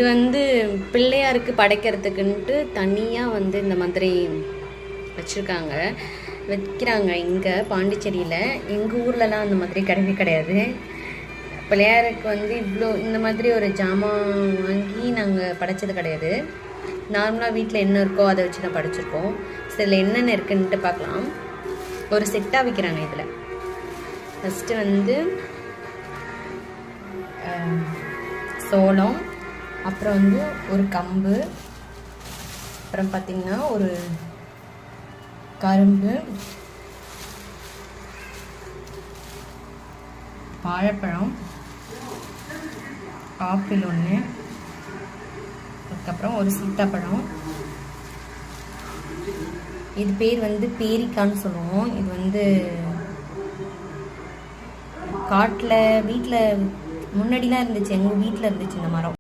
இது பிள்ளையாருக்கு படைக்கிறதுக்குன்ட்டு தனியாக இந்த மாதிரி வச்சுருக்காங்க, வைக்கிறாங்க. இங்கே பாண்டிச்சேரியில் எங்கள் ஊர்லலாம் அந்த மாதிரி கிடையவே கிடையாது. பிள்ளையாருக்கு இவ்வளோ இந்த மாதிரி ஒரு ஜாமான் வாங்கி நாங்கள் படைச்சது கிடையாது. நார்மலாக வீட்டில் என்ன இருக்கோ அதை வச்சு தான் படைச்சிருக்கோம். இதில் என்னென்ன இருக்குன்ட்டு பார்க்கலாம். ஒரு செட்டாக விற்கிறாங்க. இதில் ஃபஸ்ட்டு சோளம், அப்புறம் ஒரு கம்பு, அப்புறம் பார்த்திங்கன்னா ஒரு கரும்பு, வாழைப்பழம், ஆப்பிள் ஒன்று, அதுக்கப்புறம் ஒரு சீத்தாப்பழம். இது பேர் பேரிக்கான்னு சொல்லுவோம். இது காட்டில் வீட்டில் முன்னாடிலாம் இருந்துச்சு, எங்கள் வீட்டில் இருந்துச்சு இந்த மரம்.